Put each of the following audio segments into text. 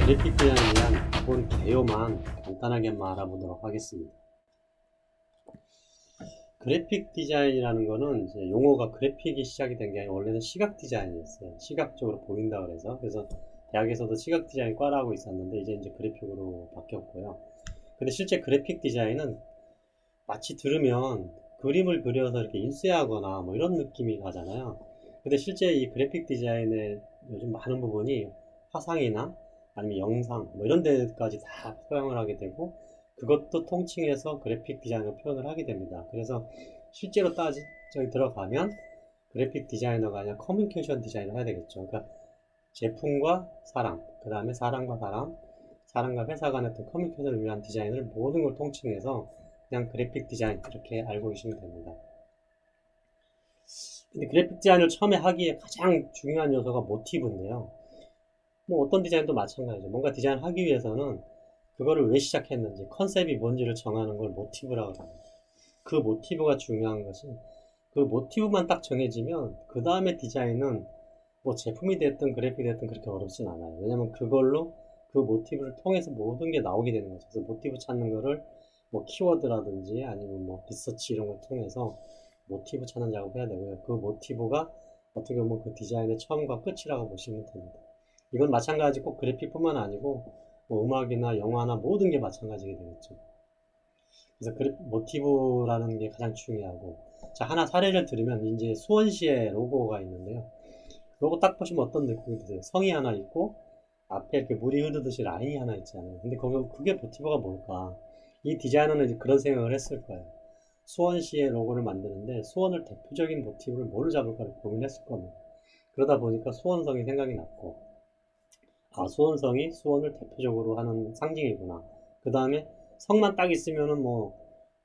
그래픽 디자인에 대한 기본 개요만 간단하게 한번 알아보도록 하겠습니다. 그래픽 디자인이라는 거는 이제 용어가 그래픽이 시작이 된 게 아니라 원래는 시각 디자인이었어요. 시각적으로 보인다 그래서 대학에서도 시각 디자인 과라고 있었는데 이제 그래픽으로 바뀌었고요. 근데 실제 그래픽 디자인은 마치 들으면 그림을 그려서 이렇게 인쇄하거나 뭐 이런 느낌이 가잖아요. 근데 실제 이 그래픽 디자인의 요즘 많은 부분이 화상이나 아니면 영상 뭐 이런 데까지 다 포함을 하게 되고, 그것도 통칭해서 그래픽 디자인으로 표현을 하게 됩니다. 그래서 실제로 저기 들어가면 그래픽 디자이너가 아니라 커뮤니케이션 디자이너 해야 되겠죠. 그러니까 제품과 사람, 그 다음에 사람과 사람, 사람과 회사 간의 어떤 커뮤니케이션을 위한 디자인을 모든 걸 통칭해서 그냥 그래픽 디자인 이렇게 알고 계시면 됩니다. 근데 그래픽 디자인을 처음에 하기에 가장 중요한 요소가 모티브인데요. 뭐 어떤 디자인도 마찬가지죠. 뭔가 디자인을 하기 위해서는 그거를 왜 시작했는지, 컨셉이 뭔지를 정하는 걸 모티브라고 합니다. 그 모티브가 중요한 것이, 그 모티브만 딱 정해지면 그 다음에 디자인은 뭐 제품이 됐든 그래픽이 됐든 그렇게 어렵진 않아요. 왜냐면 그걸로 그 모티브를 통해서 모든 게 나오게 되는 거죠. 그래서 모티브 찾는 거를 뭐 키워드라든지 아니면 뭐 리서치 이런 걸 통해서 모티브 찾는 작업을 해야 되고요. 그 모티브가 어떻게 보면 그 디자인의 처음과 끝이라고 보시면 됩니다. 이건 마찬가지 꼭 그래픽뿐만 아니고 뭐 음악이나 영화나 모든 게 마찬가지게 되겠죠. 그래서 모티브라는 게 가장 중요하고, 자, 하나 사례를 들으면 이제 수원시의 로고가 있는데요. 로고 딱 보시면 어떤 느낌이 드세요? 성이 하나 있고 앞에 이렇게 물이 흐르듯이 라인이 하나 있잖아요. 근데 그게 모티브가 뭘까? 이 디자이너는 이제 그런 생각을 했을 거예요. 수원시의 로고를 만드는데 수원을 대표적인 모티브를 뭘로 잡을까를 고민했을 겁니다. 그러다 보니까 수원성이 생각이 났고, 수원성이 수원을 대표적으로 하는 상징이구나. 그 다음에 성만 딱 있으면은 뭐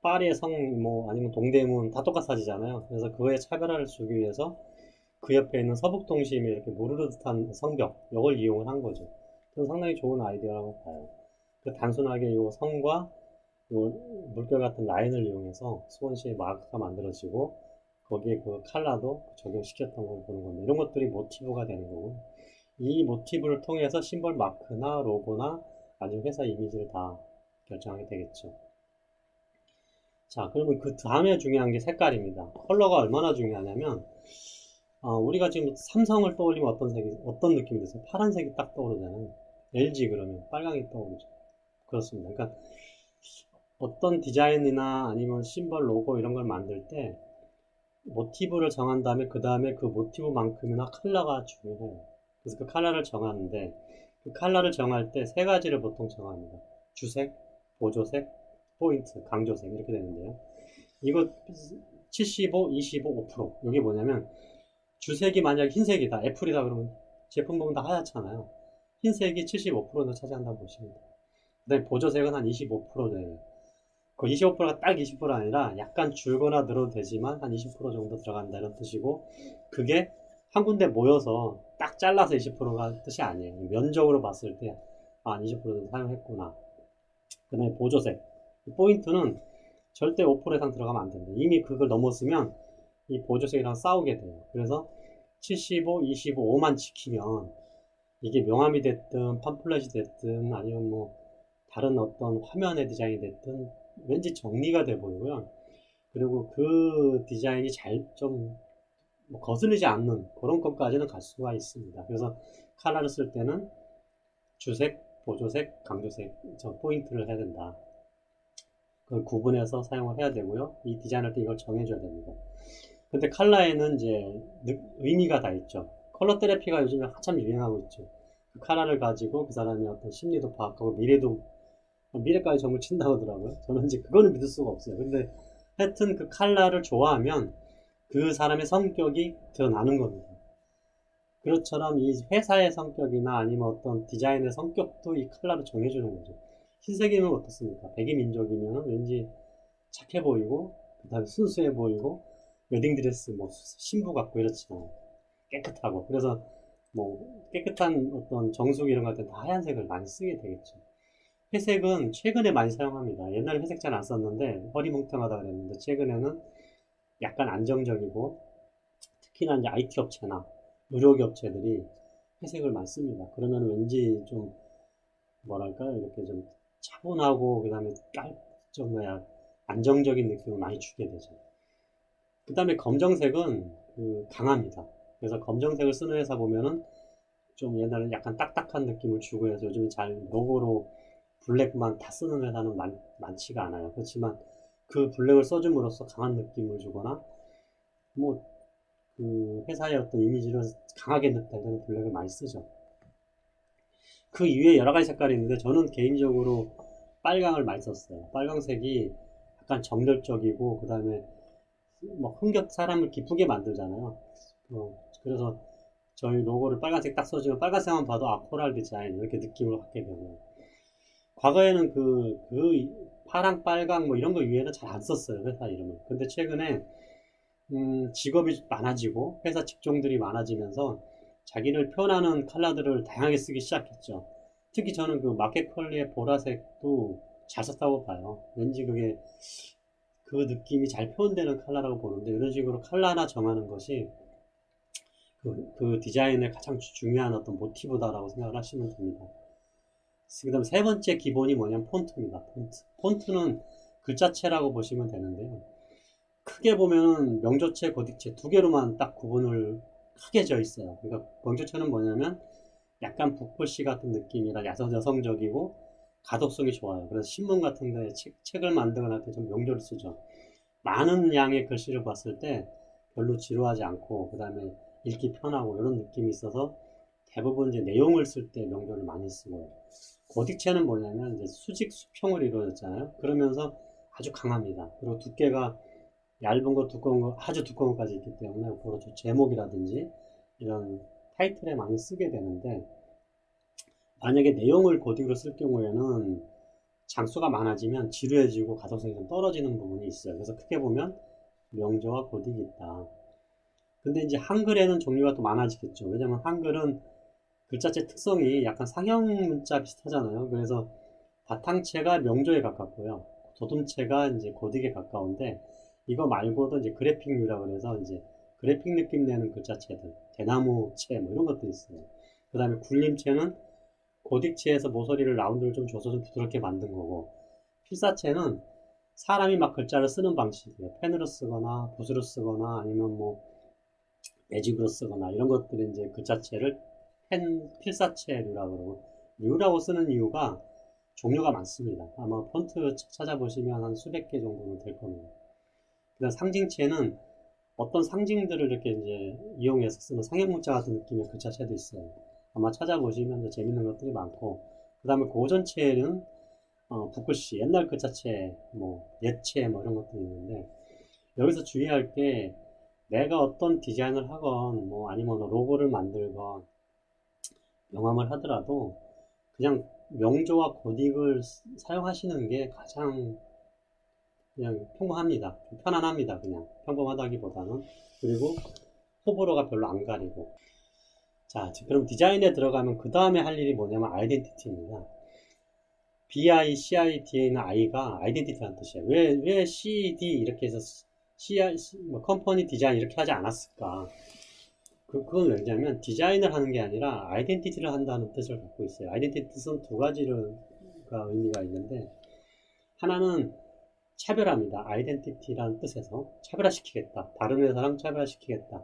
파리의 성, 뭐 아니면 동대문 다 똑같아지잖아요. 그래서 그거에 차별화를 주기 위해서 그 옆에 있는 서북동심에 이렇게 무르르듯한 성벽, 이걸 이용을 한 거죠. 그건 상당히 좋은 아이디어라고 봐요. 단순하게 이 성과 이 물결 같은 라인을 이용해서 수원시의 마크가 만들어지고, 거기에 그 컬러도 적용시켰던 걸 보는 건데, 이런 것들이 모티브가 되는 거고, 이 모티브를 통해서 심벌 마크나 로고나 아니면 회사 이미지를 다 결정하게 되겠죠. 자, 그러면 그 다음에 중요한 게 색깔입니다. 컬러가 얼마나 중요하냐면, 우리가 지금 삼성을 떠올리면 어떤 느낌이 드세요? 파란색이 딱 떠오르잖아요. LG 그러면 빨강이 떠오르죠. 그렇습니다. 그러니까 어떤 디자인이나 아니면 심벌, 로고 이런 걸 만들 때 모티브를 정한 다음에 그 다음에 그 모티브만큼이나 컬러가 중요해요. 그래서 그 컬러를 정하는데, 그 컬러를 정할 때 세 가지를 보통 정합니다. 주색, 보조색, 포인트, 강조색 이렇게 되는데요. 이거 75, 25, 5%. 이게 뭐냐면, 주색이 만약 흰색이다, 애플이다 그러면 제품 보면 다 하얗잖아요. 흰색이 75%는 차지한다고 보시면 돼요. 그 다음에 보조색은 한 25% 돼요. 그 25%가 딱 20% 아니라 약간 줄거나 늘어도 되지만 한 20% 정도 들어간다 이런 뜻이고, 그게 한 군데 모여서 딱 잘라서 20%가 뜻이 아니에요. 면적으로 봤을 때 20%는 사용했구나. 그 다음에 보조색, 포인트는 절대 5% 이상 들어가면 안 됩니다. 이미 그걸 넘었으면 이 보조색이랑 싸우게 돼요. 그래서 75, 25, 5만 지키면 이게 명암이 됐든 팜플렛이 됐든 아니면 뭐 다른 어떤 화면의 디자인이 됐든 왠지 정리가 돼 보이고요. 그리고 그 디자인이 좀 거슬리지 않는 그런 것까지는 갈 수가 있습니다. 그래서 컬러를 쓸 때는 주색, 보조색, 강조색 저 포인트를 해야 된다. 그걸 구분해서 사용을 해야 되고요. 이 디자인할 때 이걸 정해줘야 됩니다. 근데 컬러에는 이제 의미가 다 있죠. 컬러 테라피가 요즘에 한참 유행하고 있죠. 그 컬러를 가지고 그 사람의 어떤 심리도 파악하고 미래까지 점을 친다고 하더라고요. 저는 이제 그거는 믿을 수가 없어요. 근데 하여튼 그 컬러를 좋아하면 그 사람의 성격이 드러나는 겁니다. 그것처럼 이 회사의 성격이나 아니면 어떤 디자인의 성격도 이 컬러를 정해주는 거죠. 흰색이면 어떻습니까? 백인민족이면 왠지 착해 보이고, 그 다음에 순수해 보이고, 웨딩드레스 뭐 신부 같고 이렇잖아요. 깨끗하고. 그래서 뭐 깨끗한 어떤 정수기 이런 거 할 때 다 하얀색을 많이 쓰게 되겠죠. 회색은 최근에 많이 사용합니다. 옛날에 회색 잘 안 썼는데 허리뭉텅하다 그랬는데, 최근에는 약간 안정적이고, 특히나 이제 IT 업체나 의료기 업체들이 회색을 많이 씁니다. 그러면 왠지 좀 뭐랄까, 이렇게 좀 차분하고, 그 다음에 좀 뭐야, 안정적인 느낌을 많이 주게 되죠. 그 다음에 검정색은 강합니다. 그래서 검정색을 쓰는 회사 보면은 좀 옛날에 약간 딱딱한 느낌을 주고 해서 요즘 잘 로고로 블랙만 다 쓰는 회사는 많지가 않아요. 그렇지만 그 블랙을 써줌으로써 강한 느낌을 주거나 뭐 그 회사의 어떤 이미지를 강하게 내는 블랙을 많이 쓰죠. 그 이외에 여러 가지 색깔이 있는데 저는 개인적으로 빨강을 많이 썼어요. 빨강색이 약간 정열적이고 그 다음에 뭐 흥겹 사람을 기쁘게 만들잖아요. 그래서 저희 로고를 빨간색 딱 써주면 빨간색만 봐도 아 코랄 디자인 이렇게 느낌을 갖게 되고 과거에는 파랑 빨강 뭐 이런 거 위에는 잘 안 썼어요 회사 이름을. 근데 최근에 직업이 많아지고 회사 직종들이 많아지면서 자기를 표현하는 컬러들을 다양하게 쓰기 시작했죠. 특히 저는 그 마켓컬리의 보라색도 잘 썼다고 봐요. 왠지 그게 그 느낌이 잘 표현되는 컬러라고 보는데 이런 식으로 컬러 하나 정하는 것이 그 디자인의 가장 중요한 어떤 모티브다라고 생각을 하시면 됩니다. 그 다음 세 번째 기본이 뭐냐면 폰트입니다. 폰트는 글자체라고 보시면 되는데요. 크게 보면 명조체, 고딕체 두 개로만 딱 구분을 크게 져 있어요. 그러니까 명조체는 뭐냐면 약간 붓글씨 같은 느낌이라 여성적이고 가독성이 좋아요. 그래서 신문 같은 데 책을 만들거나 할 때 좀 명조를 쓰죠. 많은 양의 글씨를 봤을 때 별로 지루하지 않고 그 다음에 읽기 편하고 이런 느낌이 있어서 대부분 이제 내용을 쓸 때 명조를 많이 쓰고요. 고딕체는 뭐냐면 이제 수직 수평으로 이루어졌잖아요. 그러면서 아주 강합니다. 그리고 두께가 얇은 거, 두꺼운 거, 아주 두꺼운 것까지 있기 때문에 그로 제목이라든지 이런 타이틀에 많이 쓰게 되는데 만약에 내용을 고딕으로 쓸 경우에는 장수가 많아지면 지루해지고 가독성이 좀 떨어지는 부분이 있어요. 그래서 크게 보면 명조와 고딕이 있다. 근데 이제 한글에는 종류가 또 많아지겠죠. 왜냐면 한글은 글자체 특성이 약간 상형 문자 비슷하잖아요. 그래서 바탕체가 명조에 가깝고요. 도둠체가 이제 고딕에 가까운데 이거 말고도 이제 그래픽류라고 그래서 이제 그래픽 느낌 내는 글자체들, 대나무체 뭐 이런 것도 있어요. 그 다음에 굴림체는 고딕체에서 모서리를 라운드를 좀 줘서 좀 부드럽게 만든 거고 필사체는 사람이 막 글자를 쓰는 방식이에요. 펜으로 쓰거나 붓으로 쓰거나 아니면 뭐 매직으로 쓰거나 이런 것들이 이제 글자체를 필사체류라고 그러고 류라고 쓰는 이유가 종류가 많습니다. 아마 폰트 찾아보시면 한 수백 개 정도는 될 겁니다. 그다음 상징체는 어떤 상징들을 이렇게 이제 이용해서 쓰는 상형문자 같은 느낌의 글자체도 있어요. 아마 찾아보시면 재밌는 것들이 많고 그 다음에 고전체는 붓글씨, 옛날 글자체, 뭐 옛체 뭐 이런 것들이 있는데 여기서 주의할 게 내가 어떤 디자인을 하건 뭐 아니면 로고를 만들건 명함을 하더라도 그냥 명조와 고딕을 사용하시는 게 가장 그냥 평범합니다. 편안합니다. 그냥 평범하다기보다는 그리고 호불호가 별로 안 가리고 자 그럼 디자인에 들어가면 그 다음에 할 일이 뭐냐면 아이덴티티입니다. BI, CI, DA는 I가 아이덴티티라는 뜻이에요. 왜 CD 이렇게 해서 CI, 뭐 컴퍼니 디자인 이렇게 하지 않았을까? 그건 왜냐면 디자인을 하는 게 아니라 아이덴티티를 한다는 뜻을 갖고 있어요. 아이덴티티 뜻은 두 가지가 의미가 있는데 하나는 차별합니다. 아이덴티티라는 뜻에서 차별화시키겠다. 다른 회사랑 차별화시키겠다.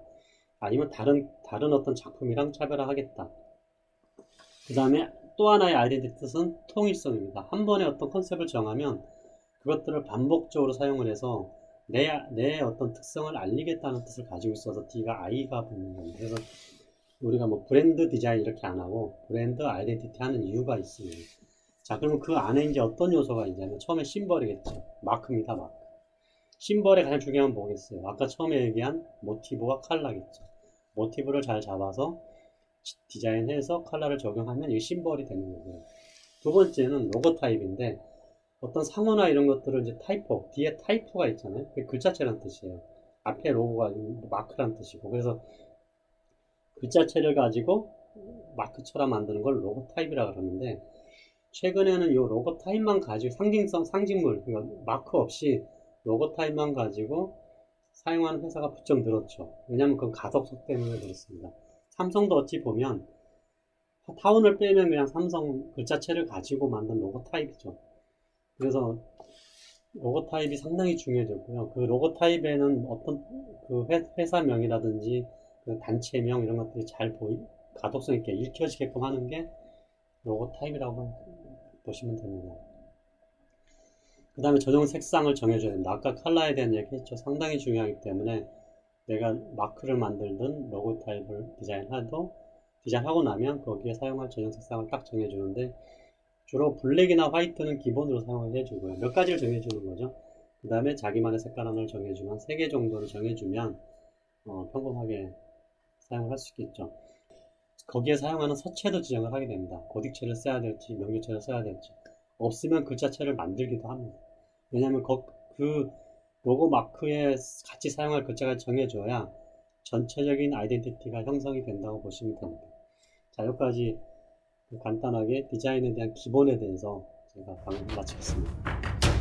아니면 다른 어떤 작품이랑 차별화하겠다. 그 다음에 또 하나의 아이덴티티 뜻은 통일성입니다. 한 번에 어떤 컨셉을 정하면 그것들을 반복적으로 사용을 해서 내 어떤 특성을 알리겠다는 뜻을 가지고 있어서 D가 I가 붙는 겁니다. 그래서 우리가 뭐 브랜드 디자인 이렇게 안 하고 브랜드 아이덴티티 하는 이유가 있습니다. 자, 그러면 그 안에 이제 어떤 요소가 있냐면 처음에 심벌이겠죠. 마크입니다, 마크. 심벌의 가장 중요한 건 뭐겠어요? 아까 처음에 얘기한 모티브와 컬러겠죠. 모티브를 잘 잡아서 디자인해서 컬러를 적용하면 이게 심벌이 되는 거고요. 두 번째는 로고 타입인데 어떤 상호나 이런 것들을 이제 타이포, 뒤에 타이포가 있잖아요. 그게 글자체란 뜻이에요. 앞에 로고가 마크란 뜻이고 그래서 글자체를 가지고 마크처럼 만드는 걸 로고 타입이라 그러는데 최근에는 이 로고 타입만 가지고 상징물, 그러니까 마크 없이 로고 타입만 가지고 사용하는 회사가 부쩍 늘었죠. 왜냐하면 그건 가독성 때문에 그렇습니다. 삼성도 어찌 보면 타운을 빼면 그냥 삼성 글자체를 가지고 만든 로고 타입이죠. 그래서 로고 타입이 상당히 중요해졌고요. 그 로고 타입에는 어떤 그 회사명이라든지 그 단체명 이런 것들이 잘 가독성 있게 읽혀지게끔 하는 게 로고 타입이라고 보시면 됩니다. 그 다음에 전용 색상을 정해줘야 됩니다. 아까 컬러에 대한 얘기 했죠. 상당히 중요하기 때문에 내가 마크를 만들든 로고 타입을 디자인하고 나면 거기에 사용할 전용 색상을 딱 정해주는데, 주로 블랙이나 화이트는 기본으로 사용을 해주고요. 몇 가지를 정해주는 거죠. 그 다음에 자기만의 색깔 하나를 정해주면 3개 정도를 정해주면 평범하게 사용을 할 수 있겠죠. 거기에 사용하는 서체도 지정을 하게 됩니다. 고딕체를 써야 될지 명료체를 써야 될지. 없으면 글자체를 만들기도 합니다. 왜냐하면 그 로고 마크에 같이 사용할 글자가 정해져야 전체적인 아이덴티티가 형성이 된다고 보시면 됩니다. 자, 여기까지 간단하게 디자인에 대한 기본에 대해서 제가 방금 마치겠습니다.